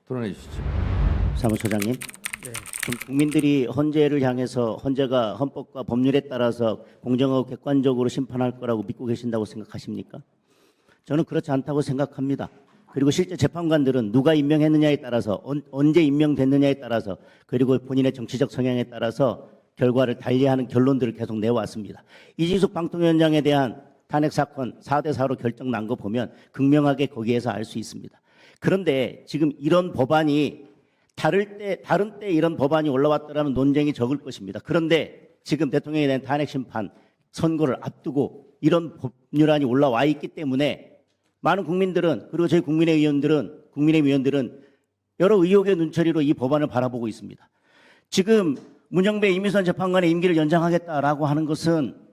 토론해 주시죠. 사무처장님, 네. 국민들이 헌재를 향해서 헌재가 헌법과 법률에 따라서 공정하고 객관적으로 심판할 거라고 믿고 계신다고 생각하십니까? 저는 그렇지 않다고 생각합니다. 그리고 실제 재판관들은 누가 임명했느냐에 따라서 언제 임명됐느냐에 따라서 그리고 본인의 정치적 성향에 따라서 결과를 달리하는 결론들을 계속 내왔습니다. 이진숙 방통위원장에 대한 탄핵 사건 4대4로 결정 난 거 보면 극명하게 거기에서 알 수 있습니다. 그런데 지금 이런 법안이 다른 때 이런 법안이 올라왔더라면 논쟁이 적을 것입니다. 그런데 지금 대통령에 대한 탄핵 심판 선고를 앞두고 이런 법률안이 올라와 있기 때문에 많은 국민들은 그리고 저희 국민의위원들은 여러 의혹의 눈초리로 이 법안을 바라보고 있습니다. 지금 문영배 이미선 재판관의 임기를 연장하겠다라고 하는 것은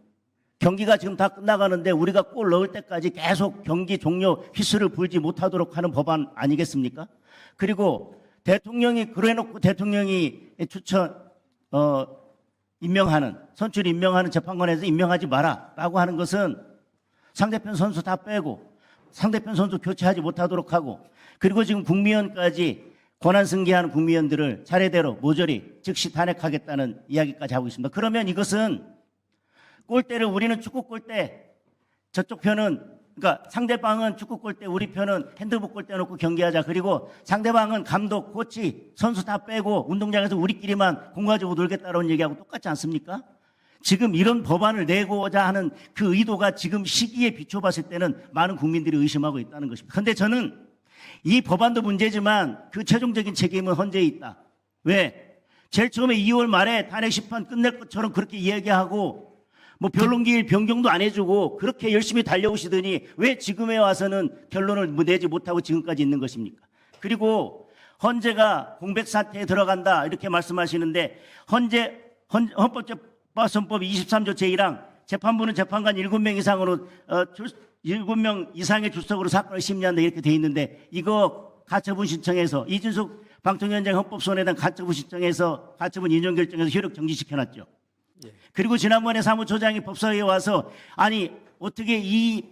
경기가 지금 다 끝나가는데 우리가 골 넣을 때까지 계속 경기 종료 휘슬을 불지 못하도록 하는 법안 아니겠습니까? 그리고 대통령이 그래놓고 대통령이 선출 임명하는 재판관에서 임명하지 마라라고 하는 것은 상대편 선수 다 빼고 상대편 선수 교체하지 못하도록 하고 그리고 지금 국미원까지 권한 승계하는 국미원들을 차례대로 모조리 즉시 탄핵하겠다는 이야기까지 하고 있습니다. 그러면 이것은 골대를 우리는 축구 골대 저쪽 편은 그러니까 상대방은 축구 골대 우리 편은 핸드볼 골대 놓고 경기하자. 그리고 상대방은 감독, 코치, 선수 다 빼고 운동장에서 우리끼리만 공 가지고 놀겠다라는 얘기하고 똑같지 않습니까? 지금 이런 법안을 내고자 하는 그 의도가 지금 시기에 비춰봤을 때는 많은 국민들이 의심하고 있다는 것입니다. 그런데 저는 이 법안도 문제지만 그 최종적인 책임은 헌재에 있다. 왜? 제일 처음에 2월 말에 탄핵 심판 끝낼 것처럼 그렇게 이야기하고 뭐 변론기일 변경도 안 해주고 그렇게 열심히 달려오시더니 왜 지금에 와서는 결론을 내지 못하고 지금까지 있는 것입니까? 그리고 헌재가 공백 사태에 들어간다 이렇게 말씀하시는데 헌법재판소법 23조 제1항 재판부는 재판관 7명 이상으로 7명 이상의 출석으로 사건을 심리한다 이렇게 돼 있는데 이거 가처분 신청해서 이진숙 방통위원장 헌법소원에 대한 가처분 신청해서 가처분 인용 결정해서 효력 정지시켜놨죠. 그리고 지난번에 사무처장이 법사위에 와서 아니 어떻게 이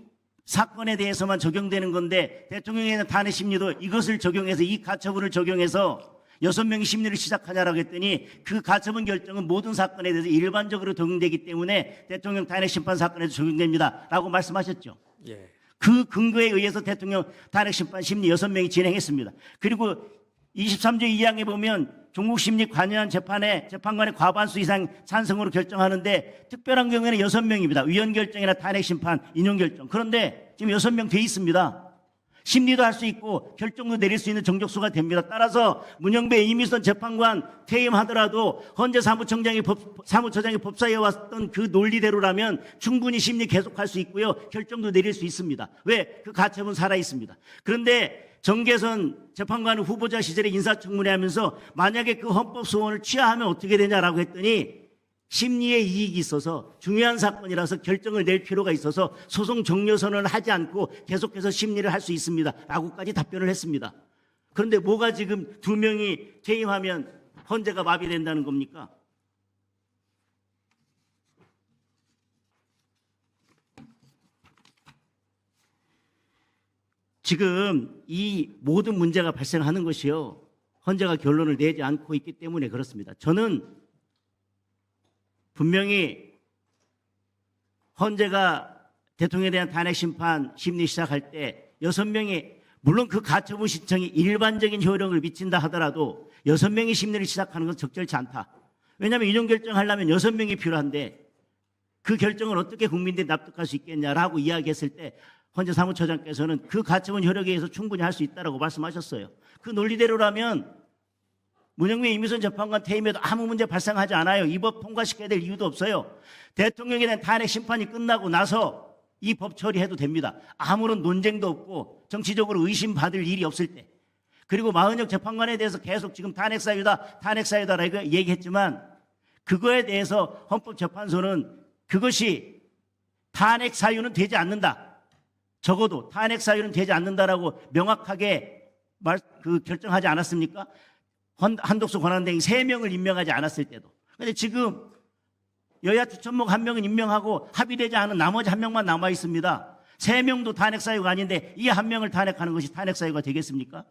사건에 대해서만 적용되는 건데 대통령에 대한 탄핵 심리도 이것을 적용해서 이 가처분을 적용해서 6명이 심리를 시작하냐라고 했더니 그 가처분 결정은 모든 사건에 대해서 일반적으로 적용되기 때문에 대통령 탄핵 심판 사건에도 적용됩니다라고 말씀하셨죠. 예. 그 근거에 의해서 대통령 탄핵 심판 심리 6명이 진행했습니다. 그리고 23조 2항에 보면 종국 심리 관여한 재판에 재판관의 과반수 이상 찬성으로 결정하는데 특별한 경우에는 6명입니다. 위헌 결정이나 탄핵 심판, 인용 결정. 그런데 지금 6명 돼 있습니다. 심리도 할 수 있고 결정도 내릴 수 있는 정족수가 됩니다. 따라서 문영배 이미선 재판관 퇴임하더라도 헌재 사무처장이 법사위에 왔던 그 논리대로라면 충분히 심리 계속할 수 있고요. 결정도 내릴 수 있습니다. 왜? 그 가처분 살아 있습니다. 그런데 정계선 재판관 후보자 시절에 인사청문회 하면서 만약에 그 헌법 소원을 취하하면 어떻게 되냐라고 했더니 심리에 이익이 있어서 중요한 사건이라서 결정을 낼 필요가 있어서 소송 종료 선언을 하지 않고 계속해서 심리를 할 수 있습니다. 라고까지 답변을 했습니다. 그런데 뭐가 지금 2명이 퇴임하면 헌재가 마비된다는 겁니까? 지금 이 모든 문제가 발생하는 것이요. 헌재가 결론을 내지 않고 있기 때문에 그렇습니다. 저는 분명히 헌재가 대통령에 대한 탄핵 심판 심리 시작할 때 6명이 물론 그 가처분 신청이 일반적인 효력을 미친다 하더라도 6명이 심리를 시작하는 건 적절치 않다. 왜냐하면 인용 결정하려면 6명이 필요한데 그 결정을 어떻게 국민들이 납득할 수 있겠냐라고 이야기했을 때 헌재 사무처장께서는 그 가처분 효력에 의해서 충분히 할 수 있다고 말씀하셨어요. 그 논리대로라면 문영배 이미선 재판관 퇴임에도 아무 문제 발생하지 않아요. 이 법 통과시켜야 될 이유도 없어요. 대통령에 대한 탄핵 심판이 끝나고 나서 이 법 처리해도 됩니다. 아무런 논쟁도 없고 정치적으로 의심받을 일이 없을 때. 그리고 마은혁 재판관에 대해서 계속 지금 탄핵 사유다라고 얘기했지만 그거에 대해서 헌법재판소는 그것이 탄핵 사유는 되지 않는다. 적어도 탄핵 사유는 되지 않는다라고 명확하게 결정하지 않았습니까? 한독수 권한대행 3명을 임명하지 않았을 때도. 그런데 지금 여야 추천목 1명은 임명하고 합의되지 않은 나머지 1명만 남아 있습니다. 3명도 탄핵 사유가 아닌데 이 1명을 탄핵하는 것이 탄핵 사유가 되겠습니까?